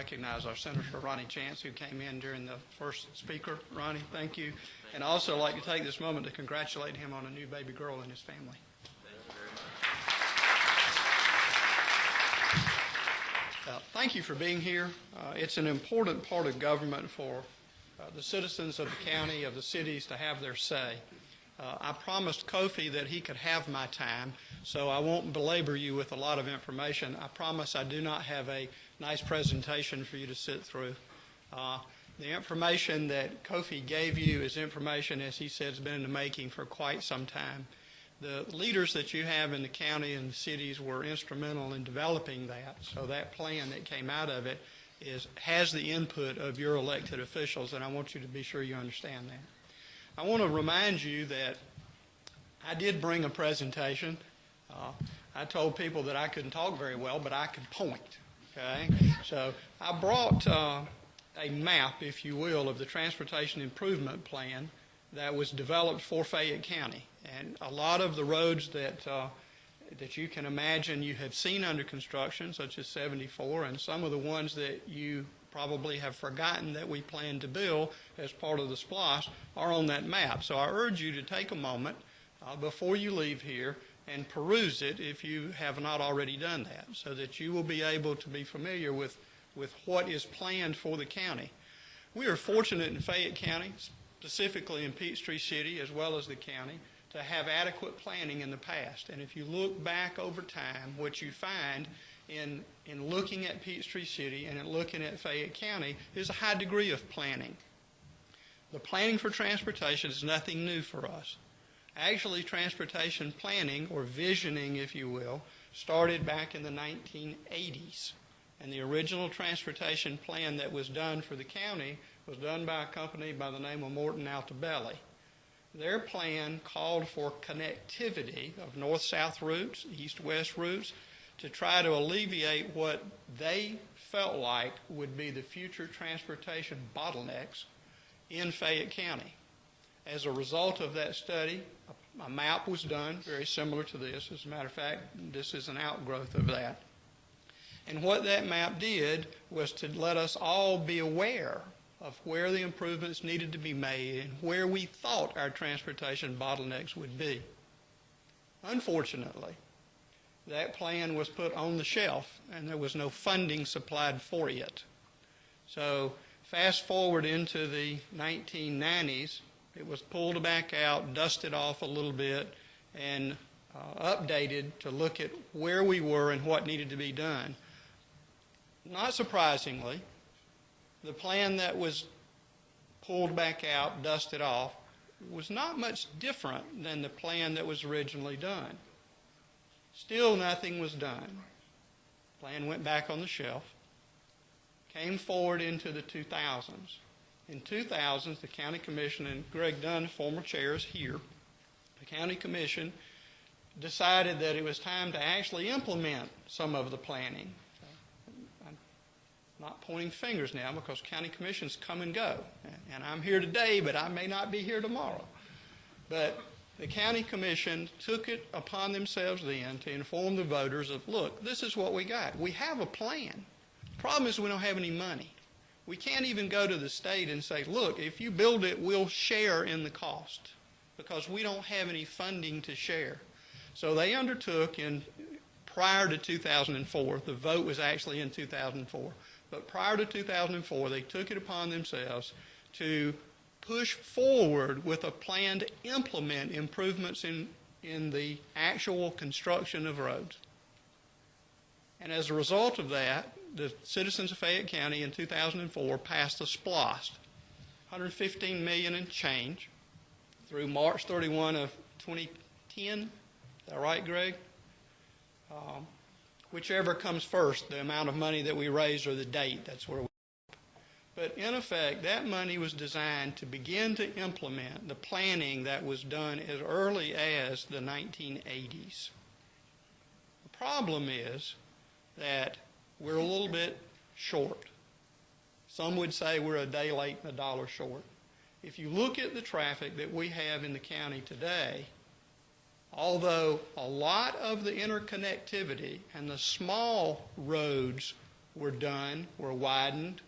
recognize our Senator Ronnie Chance, who came in during the first speaker. Ronnie, thank you. And also like to take this moment to congratulate him on a new baby girl in his family. Thank you for being here. It's an important part of government for the citizens of the county, of the cities, to have their say. I promised Kofi that he could have my time, so I won't belabor you with a lot of information. I promise I do not have a nice presentation for you to sit through. The information that Kofi gave you is information, as he said, has been in the making for quite some time. The leaders that you have in the county and the cities were instrumental in developing that, so that plan that came out of it has the input of your elected officials, and I want you to be sure you understand that. I want to remind you that I did bring a presentation. I told people that I couldn't talk very well, but I could point, okay? So I brought a map, if you will, of the Transportation Improvement Plan that was developed for Fayette County. And a lot of the roads that you can imagine you have seen under construction, such as 74, and some of the ones that you probably have forgotten that we plan to build as part of the SPLOST are on that map. So I urge you to take a moment before you leave here and peruse it if you have not already done that, so that you will be able to be familiar with what is planned for the county. We are fortunate in Fayette County, specifically in Peachtree City as well as the county, to have adequate planning in the past. And if you look back over time, what you find in looking at Peachtree City and in looking at Fayette County is a high degree of planning. The planning for transportation is nothing new for us. Actually, transportation planning, or visioning, if you will, started back in the 1980s. And the original transportation plan that was done for the county was done by a company by the name of Morton Altabelli. Their plan called for connectivity of north-south routes, east-west routes, to try to alleviate what they felt like would be the future transportation bottlenecks in Fayette County. As a result of that study, a map was done, very similar to this. As a matter of fact, this is an outgrowth of that. And what that map did was to let us all be aware of where the improvements needed to be made and where we thought our transportation bottlenecks would be. Unfortunately, that plan was put on the shelf and there was no funding supplied for it. So fast forward into the 1990s, it was pulled back out, dusted off a little bit, and updated to look at where we were and what needed to be done. Not surprisingly, the plan that was pulled back out, dusted off, was not much different than the plan that was originally done. Still nothing was done. The plan went back on the shelf, came forward into the 2000s. In 2000s, the County Commission, and Greg Dunn, former chair, is here, the County Commission decided that it was time to actually implement some of the planning. Not pointing fingers now because county commissions come and go. And I'm here today, but I may not be here tomorrow. But the county commission took it upon themselves then to inform the voters of, look, this is what we got. We have a plan. The problem is we don't have any money. We can't even go to the state and say, look, if you build it, we'll share in the cost because we don't have any funding to share. So they undertook prior to 2004, the vote was actually in 2004, but prior to 2004, they took it upon themselves to push forward with a plan to implement improvements in the actual construction of roads. And as a result of that, the citizens of Fayette County in 2004 passed the SPLOST, $115 million and change, through March 31 of 2010. Is that right, Greg? Whichever comes first, the amount of money that we raised or the date, that's where we are. But in effect, that money was designed to begin to implement the planning that was done as early as the 1980s. The problem is that we're a little bit short. Some would say we're a day late and a dollar short. If you look at the traffic that we have in the county today, although a lot of the interconnectivity and the small roads were done, were widened.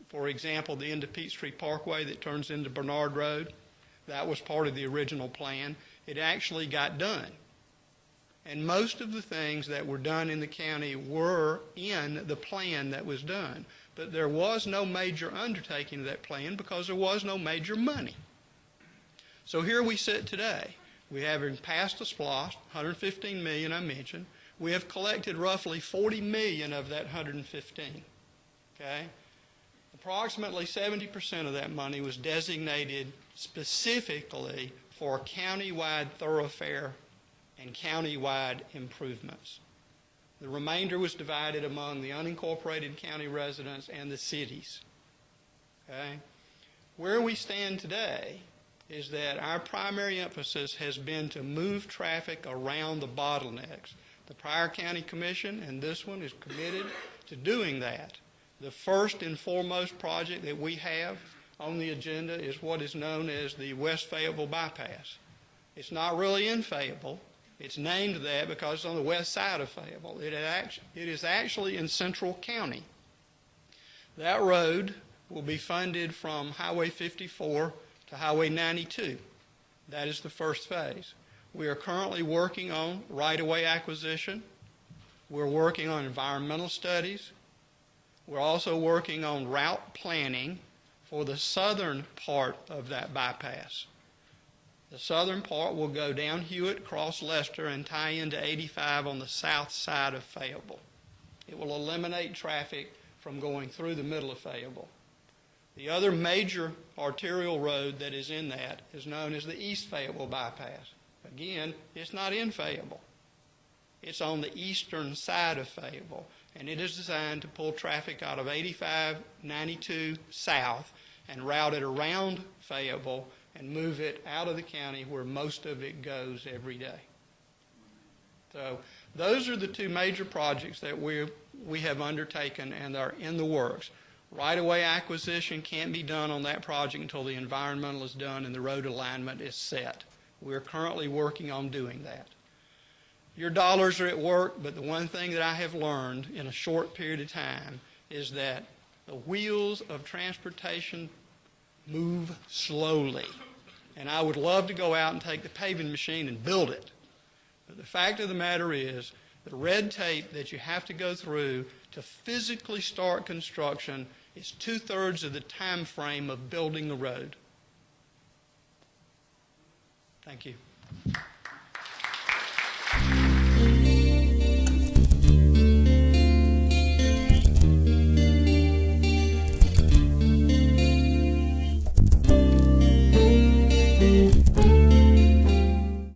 For example, the end of Peachtree Parkway that turns into Bernard Road, that was part of the original plan. It actually got done. And most of the things that were done in the county were in the plan that was done. But there was no major undertaking of that plan because there was no major money. So here we sit today. We have passed the SPLOST, $115 million I mentioned. We have collected roughly $40 million of that $115. Okay? Approximately 70% of that money was designated specifically for county-wide thoroughfare and county-wide improvements. The remainder was divided among the unincorporated county residents and the cities. Okay? Where we stand today is that our primary emphasis has been to move traffic around the bottlenecks. The prior county commission and this one is committed to doing that. The first and foremost project that we have on the agenda is what is known as the West Fayetteville Bypass. It's not really in Fayetteville. It's named that because it's on the west side of Fayetteville. It is actually in Central County. That road will be funded from Highway 54 to Highway 92. That is the first phase. We are currently working on right-of-way acquisition. We're working on environmental studies. We're also working on route planning for the southern part of that bypass. The southern part will go down Hewitt, cross Lester, and tie into 85 on the south side of Fayetteville. It will eliminate traffic from going through the middle of Fayetteville. The other major arterial road that is in that is known as the East Fayetteville Bypass. Again, it's not in Fayetteville. It's on the eastern side of Fayetteville, and it is designed to pull traffic out of 85, 92 south and route it around Fayetteville and move it out of the county where most of it goes every day. So those are the two major projects that we have undertaken and are in the works. Right-of-way acquisition can't be done on that project until the environmental is done and the road alignment is set. We're currently working on doing that. Your dollars are at work, but the one thing that I have learned in a short period of time is that the wheels of transportation move slowly. And I would love to go out and take the paving machine and build it. But the fact of the matter is, the red tape that you have to go through to physically start construction is 2/3 of the time frame of building the road. Thank you.